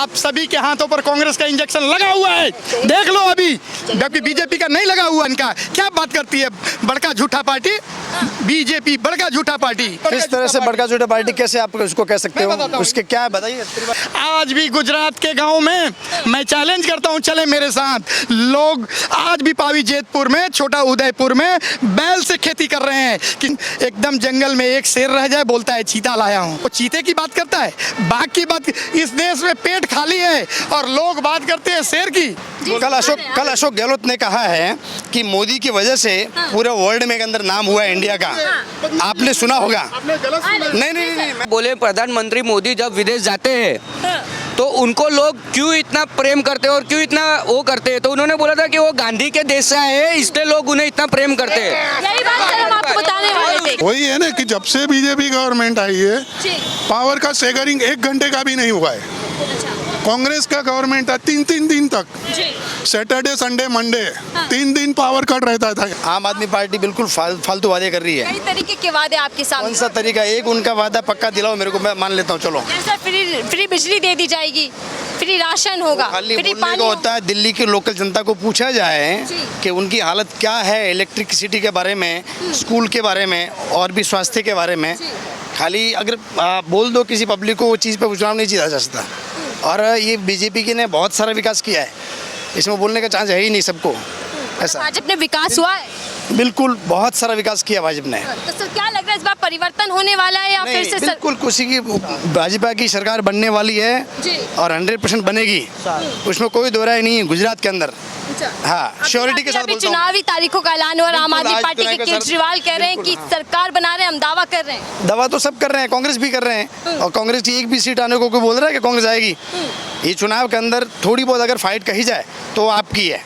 आप सभी के हाथों पर कांग्रेस का इंजेक्शन लगा हुआ है, देख लो अभी, जबकि बीजेपी का नहीं लगा हुआ। इनका क्या बात करती है बड़का झूठा पार्टी, बीजेपी बड़का झूठा पार्टी। किस तरह से बड़का झूठा पार्टी, कैसे आप उसको कह सकते हो, उसके क्या बताइए। आज भी गुजरात के गांव में मैं चैलेंज करता हूं, चले मेरे साथ लोग। आज भी पावी जेतपुर में, छोटा उदयपुर में बैल से खेती कर रहे हैं कि एकदम जंगल में एक शेर रह जाए, बोलता है चीता लाया हूं। वो चीते की बात करता है, बाघ की बात। इस देश में पेट खाली है और लोग बात करते हैं शेर की। कल अशोक गहलोत ने कहा है कि मोदी की वजह से पूरे वर्ल्ड में के अंदर नाम हुआ है इंडिया का। आपने सुना होगा? नहीं। बोले प्रधानमंत्री मोदी जब विदेश जाते हैं तो उनको लोग क्यों इतना प्रेम करते हैं और क्यों इतना वो करते हैं, तो उन्होंने बोला था कि वो गांधी के देश से आए हैं, इसलिए लोग उन्हें इतना प्रेम करते हैं। यही बात हम आपको बताने वाले थे। वही है ना कि जब से बीजेपी गवर्नमेंट आई है, पावर का शेयरिंग 1 घंटे का भी नहीं हुआ है। कांग्रेस का गवर्नमेंट था 3 दिन तक, सैटरडे संडे मंडे 3 दिन पावर कट रहता था। आम आदमी पार्टी बिल्कुल फालतू वादे कर रही है। कई तरीके के वादे आपके सामने। कौन सा तरीका? एक उनका वादा पक्का दिलाओ मेरे को, मैं मान लेता हूँ। चलो, जैसे फ्री बिजली दे दी जाएगी, फ्री राशन होगा, खाली फ्री बोलने पानी को होता है। दिल्ली की लोकल जनता को पूछा जाए कि उनकी हालत क्या है इलेक्ट्रिसिटी के बारे में, स्कूल के बारे में और भी स्वास्थ्य के बारे में, खाली अगर बोल दो किसी पब्लिक को, वो चीज़ पे चुनाव नहीं जीता जा सकता। और ये बीजेपी की ने बहुत सारा विकास किया है, इसमें बोलने का चांस है ही नहीं सबको। ऐसा भाजपा में विकास हुआ है, बिल्कुल बहुत सारा विकास किया भाजपा ने। तो सर क्या लग रहा है इस बार परिवर्तन होने वाला है या फिर से बिल्कुल किसी की भाजपा की सरकार बनने वाली है और 100% बनेगी, उसमें कोई दो राय नहीं है गुजरात के अंदर। हाँ, श्योरिटी के साथ बोलता हूं। चुनावी तारीखों का ऐलान हुआ, आम आदमी पार्टी के केजरीवाल कह रहे हैं कि सरकार बना रहे हैं, हम दावा कर रहे हैं। दावा तो सब कर रहे हैं, कांग्रेस भी कर रहे हैं, और कांग्रेस की एक भी सीट आने को कोई बोल रहा है कि कांग्रेस आएगी? ये चुनाव के अंदर थोड़ी बहुत अगर फाइट कही जाए तो आपकी है।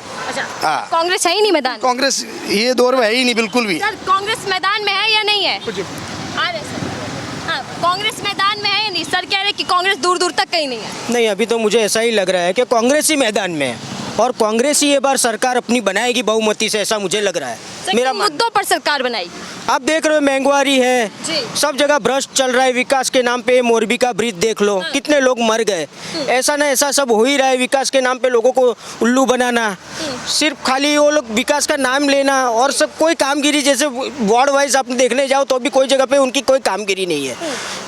हाँ, कांग्रेस है ही नहीं मैदान। कांग्रेस ये दौर में है ही नहीं बिल्कुल भी। सर कांग्रेस मैदान में है या नहीं है? आ रहे सर। हाँ, कांग्रेस मैदान में है या नहीं? सर कह रहे कि कांग्रेस दूर दूर तक कहीं नहीं है। नहीं, अभी तो मुझे ऐसा ही लग रहा है कि कांग्रेस ही मैदान में है और कांग्रेस ही ये बार सरकार अपनी बनाएगी बहुमती से, ऐसा मुझे लग रहा है। मेरा मुद्दों पर सरकार बनाएगी। आप देख रहे हो महंगाई है, सब जगह भ्रष्ट चल रहा है विकास के नाम पे। मोरबी का ब्रिज देख लो, कितने लोग मर गए। ऐसा ना ऐसा सब हो ही रहा है, विकास के नाम पे लोगों को उल्लू बनाना, सिर्फ खाली वो लोग विकास का नाम लेना और सब कोई कामगिरी। जैसे वार्ड वाइज आप देखने जाओ तो अभी कोई जगह पे उनकी कोई कामगिरी नहीं है।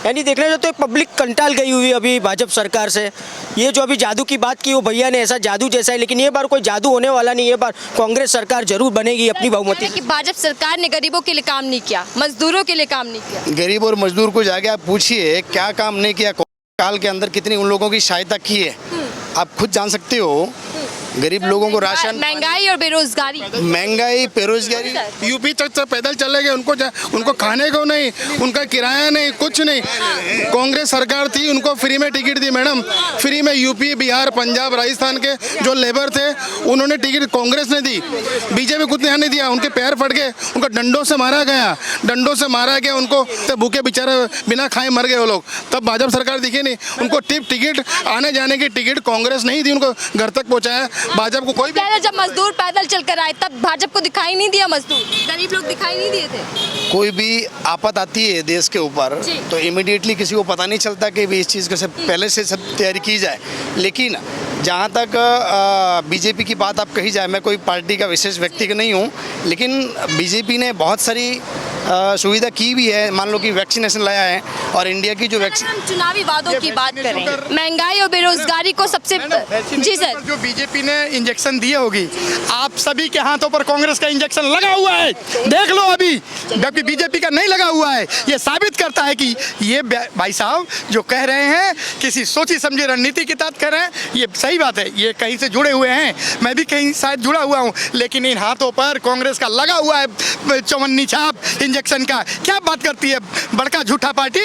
यानी देखने जाओ तो पब्लिक कंटाल गई हुई अभी भाजपा सरकार से। ये जो अभी जादू की बात की वो भैया ने, ऐसा जादू जैसा है, लेकिन ये बार कोई जादू होने वाला नहीं। ये बार कांग्रेस सरकार जरूर बनेगी अपनी बहुमती से। भाजपा सरकार ने गरीबों के लिए काम नहीं किया, मजदूरों के लिए काम नहीं किया। गरीब और मजदूर को जाके आप पूछिए क्या काम नहीं किया, काल के अंदर कितनी उन लोगों की सहायता की है, आप खुद जान सकते हो। गरीब लोगों को राशन, महंगाई और बेरोजगारी, बेरोजगारी। यूपी तक से पैदल चले गए, उनको खाने को नहीं, उनका किराया नहीं, कुछ नहीं। कांग्रेस सरकार थी, उनको फ्री में टिकट दी मैडम, फ्री में। यूपी, बिहार, पंजाब, राजस्थान के जो लेबर थे उन्होंने टिकट कांग्रेस ने दी, बीजेपी कुछ नहीं दिया। उनके पैर फट गए, उनको डंडों से मारा गया, उनको तो भूखे बेचारे बिना खाए मर गए वो लोग। तब भाजपा सरकार दिखी नहीं, उनको टिकट आने जाने की टिकट कांग्रेस नहीं दी, उनको घर तक पहुँचाया। भाजपा को कोई भी, जब मजदूर पैदल चलकर आए तब भाजपा को दिखाई नहीं दिया, मजदूर गरीब लोग दिखाई नहीं दिए थे। कोई भी आफत आती है देश के ऊपर तो इमीडिएटली किसी को पता नहीं चलता कि इस चीज़ को पहले से सब तैयारी की जाए। लेकिन जहाँ तक बीजेपी की बात आप कही जाए, मैं कोई पार्टी का विशेष व्यक्ति का नहीं हूँ, लेकिन बीजेपी ने बहुत सारी सुविधा की भी है। मान लो कि वैक्सीनेशन लाया है, और इंडिया की जो वैक्सीन, हम चुनावी वादों की बात करें, महंगाई और बेरोजगारी को सबसे, जी सर, जो बीजेपी ने इंजेक्शन दिए होगी, आप सभी के हाथों पर कांग्रेस का इंजेक्शन लगा हुआ है, देख लो अभी, जबकि बीजेपी का नहीं लगा हुआ है। ये साबित करता है कि ये भाई साहब जो कह रहे हैं किसी सोची समझी रणनीति के तहत कह रहे हैं, ये सही बात है। ये कहीं से जुड़े हुए हैं, मैं भी कहीं शायद जुड़ा हुआ हूँ, लेकिन इन हाथों पर कांग्रेस का लगा हुआ है चौवन्नी छाप इंजेक्शन का। क्या बात करती है बड़का झूठा पार्टी,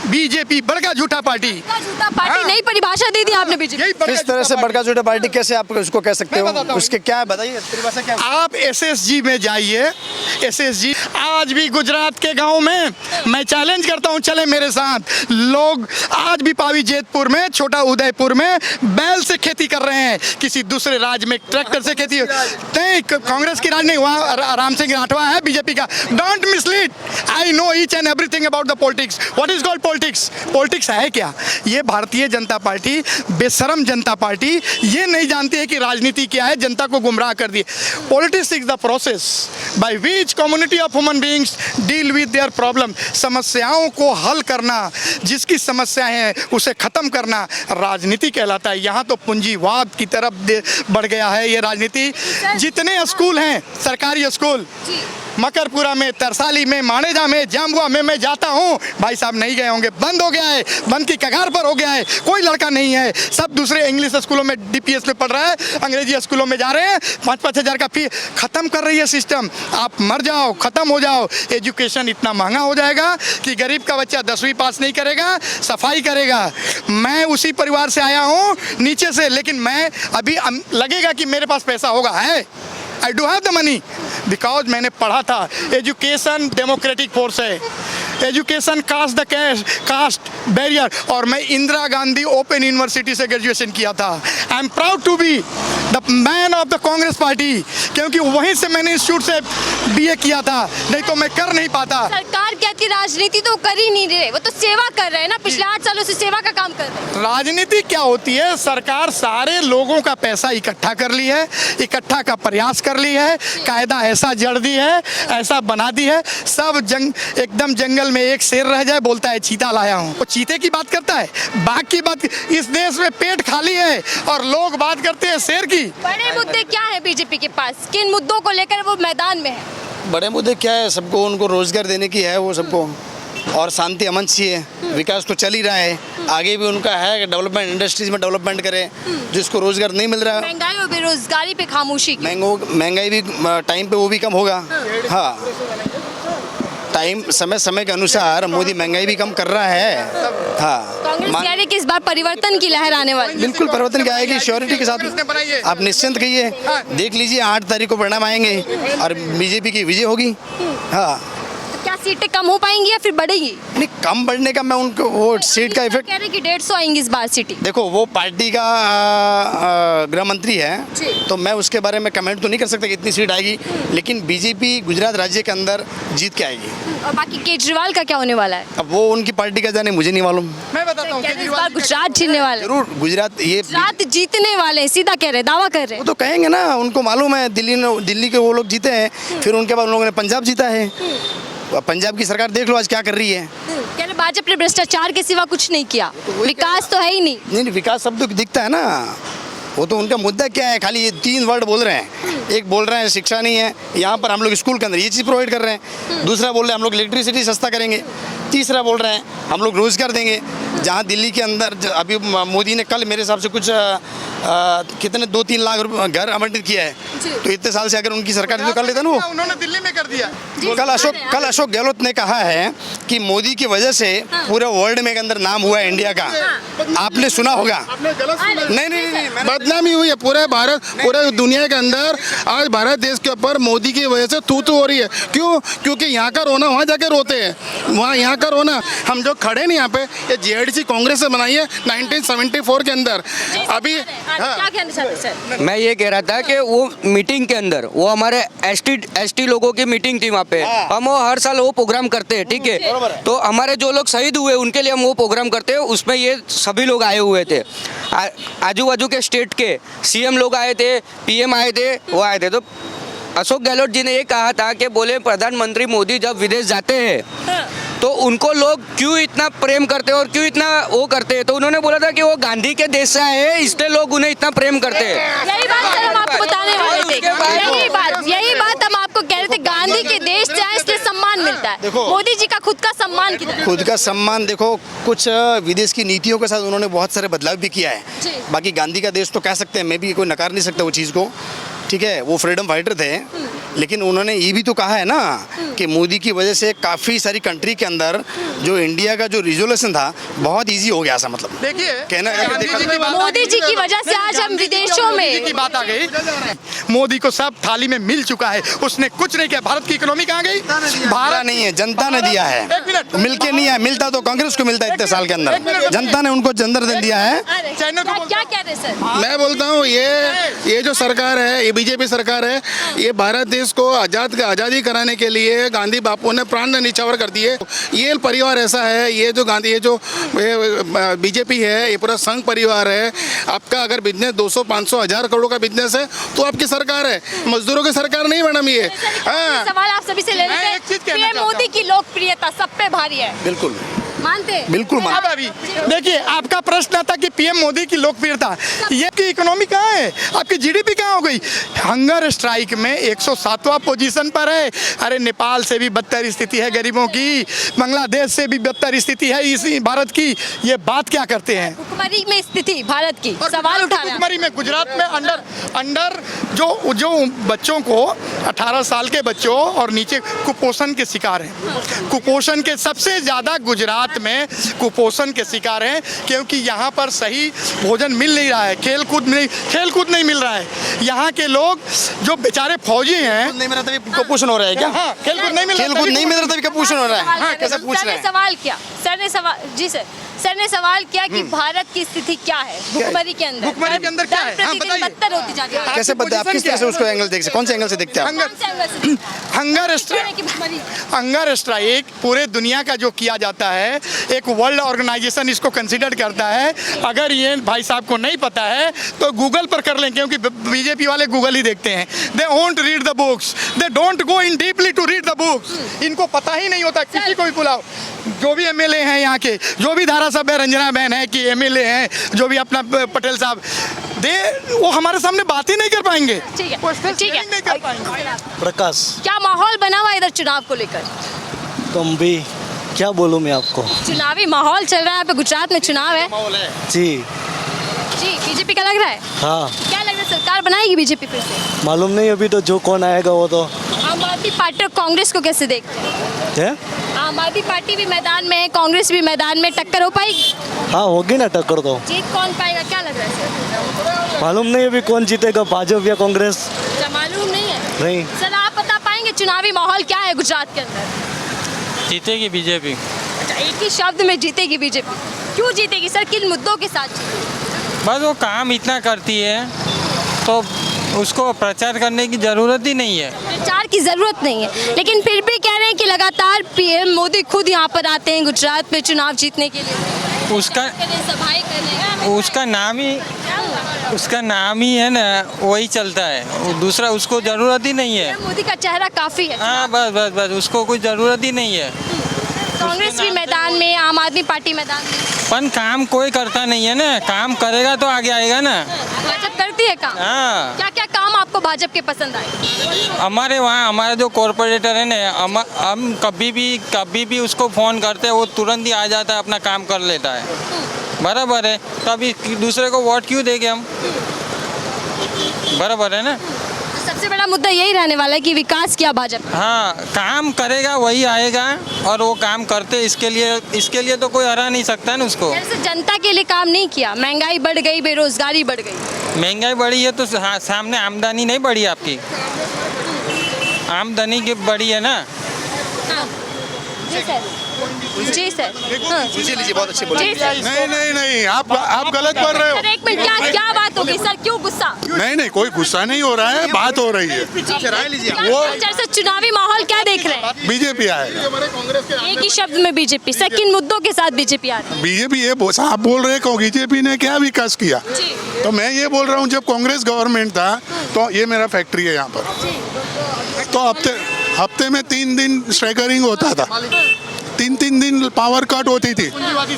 बीजेपी बड़का झूठा पार्टी। नई परिभाषा दे दी आपने बीजेपी। किस तरह से बड़का झूठा पार्टी, कैसे आप उसको कह सकते हो, उसके क्या बताइए। आप एसएसजी में जाइए, एसएसजी आज भी गुजरात के गांव में मैं चैलेंज करता हूं, चले मेरे साथ लोग। आज भी पावी जेतपुर में, छोटा उदयपुर में बैल से खेती कर रहे हैं, किसी दूसरे राज्य में ट्रैक्टर से खेती नहीं। कांग्रेस की राज नहीं, वहाँ राम सिंह राठवा है बीजेपी का। Don't miss mislead. I know each and everything about the politics. What is called politics? Politics है क्या? ये भारतीय जनता पार्टी, बेशरम जनता पार्टी, ये नहीं जानती है कि राजनीति क्या है, जनता को गुमराह कर दिए. Politics is the process by which community of human beings deal with their problem. समस्याओं को हल करना, जिसकी समस्या है उसे खत्म करना राजनीति कहलाता है. यहाँ तो पूंजीवाद की तरफ बढ़ गया है ये राजनीति. जितने स्कूल हैं, सरकारी स्कूल, मकरपुरा में, तरसाली में, मानेजा में, जामुआ में मैं जाता हूँ, भाई साहब नहीं गए होंगे, बंद हो गया है, बंद की कगार पर हो गया है. कोई लड़का नहीं है, सब दूसरे इंग्लिश स्कूलों में DPS में पढ़ रहा है, अंग्रेजी स्कूलों में जा रहे हैं. 5-5 हज़ार का फी खत्म कर रही है सिस्टम. आप मर जाओ, खत्म हो जाओ. एजुकेशन इतना महंगा हो जाएगा कि गरीब का बच्चा 10वीं पास नहीं करेगा, सफाई करेगा. मैं उसी परिवार से आया हूँ नीचे से, लेकिन मैं अभी लगेगा कि मेरे पास पैसा होगा, है. I do have the money because मैंने पढ़ा था. एजुकेशन डेमोक्रेटिक फोर्स है. Education caste barrier. और मैं इंदिरा गांधी ओपन यूनिवर्सिटी से ग्रेजुएशन किया था. I am proud to be the man of the Congress party, क्योंकि वहीं से मैंने इंस्टीट्यूट से BA किया था, नहीं तो मैं कर नहीं पाता. सरकार कहती राजनीति तो कर ही नहीं रहे, वो तो सेवा कर रहे हैं ना, पिछले 8 सालों से सेवा का काम कर रहे हैं. राजनीति क्या होती है? सरकार सारे लोगों का पैसा इकट्ठा कर ली है, इकट्ठा का प्रयास कर ली है, कायदा ऐसा जड़ दी है, ऐसा बना दी है, सब एकदम जंगल में एक शेर रह जाए, बोलता है चीता लाया हूँ. वो चीते की बात करता है, बाघ की बात. इस देश में पेट खाली है और लोग बात करते हैं शेर की. बड़े मुद्दे क्या है बीजेपी के पास? किन मुद्दों को लेकर वो मैदान में है? बड़े मुद्दे क्या है? सबको उनको रोजगार देने की है, वो सबको, और शांति अमन चाहिए. विकास तो चल ही रहा है, आगे भी उनका है कि डेवलपमेंट, इंडस्ट्रीज में डेवलपमेंट करे. जिसको रोजगार नहीं मिल रहा है, महंगाई और बेरोजगारी पे खामोशी की. महंगाई भी टाइम पे वो भी कम होगा. हाँ, टाइम समय के अनुसार मोदी महंगाई भी कम कर रहा है. हाँ, कांग्रेस कह रही है कि इस बार परिवर्तन की लहर आने वाली. बिल्कुल परिवर्तन क्या आएगी, श्योरिटी के साथ. आप निश्चिंत कहिए, देख लीजिए 8 तारीख को परिणाम आएंगे और बीजेपी की विजय होगी. हाँ, क्या सीटें कम हो पाएंगी या फिर बढ़ेगी? नहीं, कम बढ़ने का मैं उनको वो सीट का इफेक्ट कह रहे कि 150 आएंगी इस बार सीटें. देखो, वो पार्टी का गृह मंत्री है, तो मैं उसके बारे में कमेंट तो नहीं कर सकता कि इतनी सीट आएगी, लेकिन बीजेपी गुजरात राज्य के अंदर जीत के आएगी. और बाकी केजरीवाल का क्या होने वाला है? अब वो उनकी पार्टी का जाने, मुझे नहीं मालूम. मैं बताता हूँ, इस बार गुजरात जीतने वाले हैं. जरूर गुजरात जीतने वाले हैं, सीधा कह रहे हैं, दावा कर रहे वो हैं. तो कहेंगे ना, उनको मालूम है. दिल्ली के वो लोग जीते हैं, फिर उनके बाद उन लोगों ने पंजाब जीता है. पंजाब की सरकार देख लो आज क्या कर रही है. कह रहे भाजपा ने भ्रष्टाचार के सिवा कुछ नहीं किया, विकास तो है ही नहीं. नहीं, विकास सब तो दिखता है ना. वो तो उनका मुद्दा क्या है, खाली ये 3 वर्ड बोल रहे हैं. एक बोल रहे हैं शिक्षा नहीं है, यहाँ पर हम लोग स्कूल के अंदर ये चीज़ प्रोवाइड कर रहे हैं. दूसरा बोल रहे हैं हम लोग इलेक्ट्रिसिटी सस्ता करेंगे. तीसरा बोल रहे हैं हम लोग रोजगार देंगे. जहाँ दिल्ली के अंदर अभी मोदी ने कल मेरे हिसाब से कुछ कितने 2-3 लाख रुपए घर आवंटित किया है. तो इतने साल से अगर उनकी सरकार तो कर लेता ना. वो उन्होंने दिल्ली में कर दिया. कल अशोक गहलोत ने कहा है कि मोदी की वजह से पूरे वर्ल्ड में के अंदर नाम हुआ है इंडिया का. आपने सुना होगा. नहीं, बदनामी हुई है पूरे भारत, पूरे दुनिया के अंदर. आज भारत देश के ऊपर मोदी की वजह से तू हो रही है. क्यों? क्योंकि यहाँ का रोना वहाँ जाके रोते हैं. वहाँ यहाँ का रोना, हम जो खड़े नहीं यहाँ पे, ये JDC कांग्रेस से बनाई है 1974 के अंदर. अभी क्या कहना चाहते सर? मैं ये कह रहा था कि वो मीटिंग के अंदर वो हमारे ST लोगों की मीटिंग थी वहाँ पे. हम वो हर साल वो प्रोग्राम करते हैं, ठीक है. तो हमारे जो लोग शहीद हुए उनके लिए हम वो प्रोग्राम करते हैं. उसमें ये सभी लोग आए हुए थे, आजू बाजू के स्टेट के CM लोग आए थे, PM आए थे, वो आए थे. तो अशोक गहलोत जी ने ये कहा था कि बोले प्रधानमंत्री मोदी जब विदेश जाते हैं तो उनको लोग क्यों इतना प्रेम करते हैं और क्यों इतना वो करते हैं. तो उन्होंने बोला था कि वो गांधी के देश से आए हैं, इसलिए लोग उन्हें इतना प्रेम करते हैं. यही बात सर हम आपको बताने वाले थे. यही बात हम आपको कह रहे थे. गांधी के देश से आए इसलिए सम्मान मिलता है. मोदी जी का खुद का सम्मान कितना? खुद का सम्मान देखो, कुछ विदेश की नीतियों के साथ उन्होंने बहुत सारे बदलाव भी किया है. बाकी गांधी का देश तो कह सकते हैं, मैं भी कोई नकार नहीं सकता वो चीज़ को. ठीक है, वो फ्रीडम फाइटर थे, लेकिन उन्होंने ये भी तो कहा है ना कि मोदी की वजह से काफ़ी सारी कंट्री के अंदर जो इंडिया का जो रिजोल्यूशन था बहुत इजी हो गया. ऐसा मतलब देखिए, कहना मोदी जी की वजह से आज हम विदेशों में की बात आ गई. मोदी को सब थाली में मिल चुका है, उसने कुछ नहीं किया. भारत की इकोनॉमी कहाँ गई? भारत नहीं है, जनता ने दिया है. मिलके नहीं है, मिलता तो कांग्रेस को मिलता है इतने साल के अंदर. जनता ने उनको जनता दिया है. क्या कह रहे सर? मैं बोलता हूँ ये जो सरकार है, ये बीजेपी सरकार है, ये भारत देश देश को आज़ादी कराने के लिए गांधी बापू ने प्राण निछावर कर दिए। ये परिवार ऐसा है, ये जो बीजेपी है, ये पूरा संघ परिवार है। आपका अगर बिजनेस 200, 500, 1000 करोड़ का बिजनेस है तो आपकी सरकार है, मजदूरों की सरकार नहीं मैडम ये। हाँ, सवाल आप सभी से ले लेते मैं एक चीज कहना हैं। चाहता मोदी की लोकप्रियता सब पे भारी है, बिल्कुल मानते हैं? बिल्कुल अब मानते अभी देखिए, आपका प्रश्न था कि पीएम मोदी की लोकप्रियता, ये की इकोनॉमी कहाँ है, आपकी जीडीपी कहाँ हो गई? हंगर स्ट्राइक में 107वां पोजीशन पर है। अरे नेपाल से भी बदतर स्थिति है गरीबों की, बांग्लादेश से भी बदतर स्थिति है इस भारत की। ये बात क्या करते हैं? भुखमरी में स्थिति भारत की, सवाल उठा रहे हैं। भुखमरी में गुजरात में अंडर जो बच्चों को 18 साल के बच्चों और नीचे कुपोषण के शिकार हैं। कुपोषण के सबसे ज़्यादा गुजरात में कुपोषण के शिकार हैं, क्योंकि यहाँ पर सही भोजन मिल नहीं रहा है, खेलकूद नहीं मिल रहा है। यहाँ के लोग जो बेचारे फौजी हैं, नहीं मिल रहा तभी कुपोषण हो रहा है क्या? हाँ, खेलकूद नहीं मिल रहा तभी कुपोषण हो रहा है। हाँ, कैसे पूछ सर रहे ने हैं? सवाल किया, सर ने सवाल, जी सर ने सवाल किया कि भारत की स्थिति क्या है भुखमरी के अंदर? भुखमरी के अंदर क्या है? हाँ, प्रतिदिन बताइए। बदतर होती जा रही है। कैसे पता आप किस तरह से उसको एंगल देख सकते, कौन से एंगल से देखते हैं आप? कौन से एंगल से देखते हैं? हंगर स्ट्राइक, की भुखमरी हंगर स्ट्राइक पूरे दुनिया का जो किया जाता है, एक वर्ल्ड ऑर्गेनाइजेशन इसको कंसीडर करता है। अगर ये भाई साहब को नहीं पता है तो गूगल पर कर लें, क्योंकि बीजेपी वाले गूगल ही देखते हैं। They won't read the books, they don't go in deeply to read the books. इनको पता ही नहीं होता, किसी को भी बुलाओ, जो भी एमएलए हैं यहाँ के, जो भी धारासभ्य रंजना बहन है कि एमएलए हैं, जो भी अपना पटेल साहब, वो हमारे सामने बात ही नहीं कर पाएंगे। ठीक है, Question ठीक है। sharing नहीं कर पाएंगे। प्रकाश, क्या माहौल बना हुआ है इधर चुनाव को लेकर? तुम भी क्या बोलूँ मैं आपको? चुनावी माहौल चल रहा है यहाँ पे, गुजरात में चुनाव है जी जी, बीजेपी का लग रहा है? हाँ, क्या लग रहा है, सरकार बनाएगी बीजेपी फिर से? मालूम नहीं अभी तो, जो कौन आएगा वो तो आम आदमी पार्टी और कांग्रेस को कैसे देखते हैं? है। आम आदमी पार्टी भी मैदान में है, कांग्रेस भी मैदान में, टक्कर हो पाएगी? हाँ, होगी ना टक्कर तो। जीत कौन पाएगा, क्या लग रहा है सर? मालूम नहीं अभी कौन जीतेगा, भाजपा या कांग्रेस। क्या मालूम नहीं है? नहीं, सर आप बता पाएंगे चुनावी माहौल क्या है गुजरात के अंदर? जीतेगी बीजेपी। अच्छा, एक ही शब्द में जीतेगी बीजेपी। क्यों जीतेगी सर, किन मुद्दों के साथ जीतेगी? बस वो काम इतना करती है तो उसको प्रचार करने की ज़रूरत ही नहीं है। प्रचार की जरूरत नहीं है, लेकिन फिर भी कह रहे हैं कि लगातार पीएम मोदी खुद यहाँ पर आते हैं गुजरात में चुनाव जीतने के लिए, उसका सभाएं करने। उसका नाम ही है ना, वही चलता है, वो दूसरा उसको ज़रूरत ही नहीं है। मोदी का चेहरा काफी है। हाँ, बस उसको कोई ज़रूरत ही नहीं है। कांग्रेस भी मैदान में, आम आदमी पार्टी मैदान में। पर काम कोई करता नहीं है ना, काम करेगा तो आगे आएगा ना। भाजपा करती है काम? हाँ, क्या क्या काम आपको भाजपा के पसंद आए? हमारे वहाँ हमारा जो कॉरपोरेटर है ना, हम कभी भी उसको फ़ोन करते हैं, वो तुरंत ही आ जाता है, अपना काम कर लेता है। बराबर है, तो अभी दूसरे को वोट क्यों देंगे हम? बराबर है ना। सबसे बड़ा मुद्दा यही रहने वाला है कि विकास किया भाजपा। हाँ, काम करेगा वही आएगा, और वो काम करते इसके लिए तो कोई हरा नहीं सकता ना उसको। जैसे जनता के लिए काम नहीं किया, महंगाई बढ़ गई, बेरोजगारी बढ़ गई। महंगाई बढ़ी है तो हाँ, सामने आमदनी नहीं बढ़ी आपकी, आमदनी की बढ़ी है ना। हाँ। जी सर, जी सर। हाँ। लीजिए बहुत अच्छी बोली। जी सर। नहीं आप गलत बोल रहे हो। सर एक मिनट, क्या बात हो गई सर, क्यों गुस्सा? नहीं कोई गुस्सा नहीं हो रहा है, बात हो रही है। राय लीजिए। वो चुनावी माहौल क्या देख रहे हैं? बीजेपी आएगा। एक ही शब्द में बीजेपी। सर किन मुद्दों के साथ बीजेपी आ रही है? बीजेपी ये आप बोल रहे हो बीजेपी ने क्या विकास किया, तो मैं ये बोल रहा हूँ जब कांग्रेस गवर्नमेंट था तो ये मेरा फैक्ट्री है यहाँ पर, तो हफ्ते में 3 दिन स्ट्राइकरिंग होता था, 3 दिन पावर कट होती थी।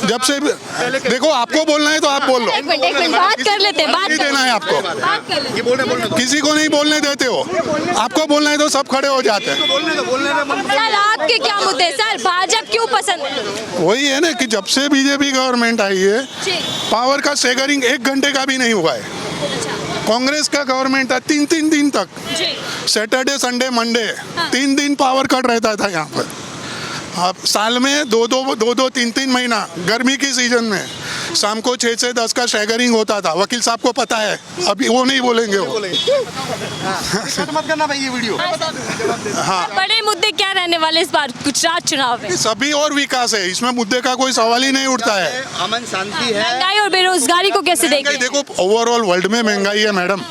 जब से देखो, आपको बोलना है तो आप बोल लो। एक मिनट बात कर लेते हैं, बात नहीं देना है आपको, बात कर लेते हैं। किसी को नहीं बोलने देते हो। आपको बोलना है तो सब खड़े हो जाते हैं। सर आपके क्या मुद्दे सर, भाजपा क्यों पसंद है? वही है ना कि जब से बीजेपी गवर्नमेंट आई है, पावर का स्टेगरिंग 1 घंटे का भी नहीं हुआ है। कांग्रेस का गवर्नमेंट था 3 दिन तक, सैटरडे संडे मंडे 3 दिन पावर कट रहता था यहाँ पर। अब साल में 2-3 महीना गर्मी की सीजन में शाम को 6 से 10 का स्टैगरिंग होता था। वकील साहब को पता है, अभी वो नहीं बोलेंगे वो। मत करना भाई ये वीडियो। हाँ, बड़े मुद्दे क्या रहने वाले इस बार गुजरात चुनाव में? सभी और विकास है, इसमें मुद्दे का कोई सवाल ही नहीं उठता है। अमन शांति है। महंगाई और बेरोजगारी को कैसे महंगाई देखें? देखो, ओवरऑल वर्ल्ड में महंगाई है मैडम,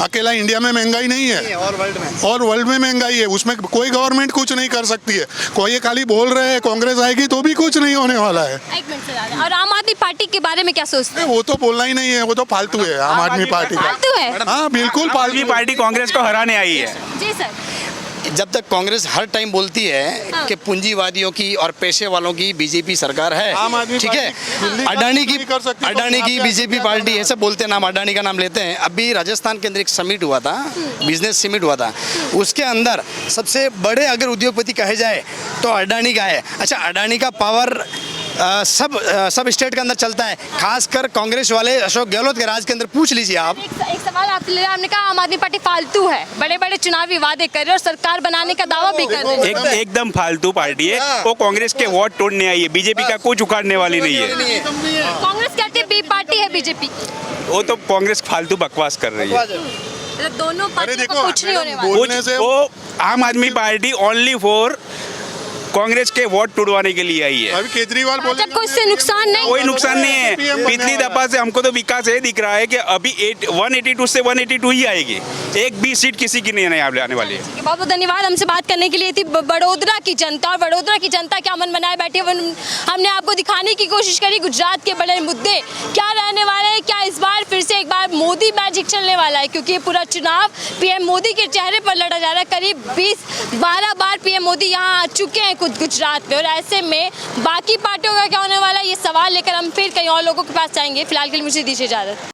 अकेला इंडिया में महंगाई नहीं है, और वर्ल्ड में महंगाई है, उसमें कोई गवर्नमेंट कुछ नहीं कर सकती है। कोई ये खाली बोल रहे हैं कांग्रेस आएगी तो भी कुछ नहीं होने वाला है। एक मिनट से ज्यादा। और आम आदमी पार्टी के बारे में क्या सोचते हैं? वो तो बोलना ही नहीं है, वो तो फालतू है आम आदमी पार्टी का। फालतू है? हाँ बिल्कुल फालतू। पार्टी कांग्रेस को हराने आई है। जी सर। जब तक कांग्रेस हर टाइम बोलती है कि पूंजीवादियों की और पैसे वालों की बीजेपी सरकार आम है, आदमी ठीक है, पार्टी अडानी की नहीं कर सकती, अडानी तो की आप बीजेपी क्या पार्टी है, सब बोलते हैं, नाम अडानी का नाम लेते हैं। अभी राजस्थान के अंदर एक समिट हुआ था, बिजनेस समिट हुआ था, उसके अंदर सबसे बड़े अगर उद्योगपति कहे जाए तो अडानी का है। अच्छा, अडानी का पावर सब स्टेट के अंदर चलता है, खासकर कांग्रेस वाले अशोक गहलोत के राज के अंदर पूछ लीजिए आप। एक सवाल आपसे ले रहा, आपने कहा आम आदमी पार्टी फालतू है, बड़े बड़े चुनावी वादे कर रहे हैं और सरकार बनाने का दावा भी कर रहे हैं। एकदम फालतू पार्टी है, वो कांग्रेस के वोट तोड़ने आई है, बीजेपी का कुछ उखाड़ने वाली नहीं है। कांग्रेस कहती है बी पार्टी है बीजेपी, वो तो कांग्रेस फालतू बकवास कर रही है। मतलब दोनों पार्टियों देखो, को कुछ नहीं होने वाला। बोलने से वो आम आदमी पार्टी ओनली फॉर कांग्रेस के वोट तोड़वाने के लिए आई है। अभी केजरीवाल बोले जब कोई इससे नुकसान नहीं, कोई नुकसान नहीं है। पिछली दफा से हमको तो विकास ये दिख रहा है कि अभी 182 से 182 ही आएगी, एक भी सीट किसी की नहीं आने वाली है। बहुत बहुत धन्यवाद हमसे बात करने के लिए। थी बड़ौदा की जनता, और बड़ौदा की जनता क्या मन बनाए बैठी है, हमने आपको दिखाने की कोशिश करी गुजरात के बड़े मुद्दे क्या रहने वाले हैं, क्या इस बार फिर से एक बार मोदी मैजिक चलने वाला है, क्योंकि ये पूरा चुनाव पीएम मोदी के चेहरे पर लड़ा जा रहा है। करीब 12 बार पीएम मोदी यहाँ आ चुके हैं गुजरात में, और ऐसे में बाकी पार्टियों का क्या होने वाला है, ये सवाल लेकर हम फिर कहीं और लोगों के पास जाएंगे। फिलहाल के लिए मुझे दीजिए इजाजत।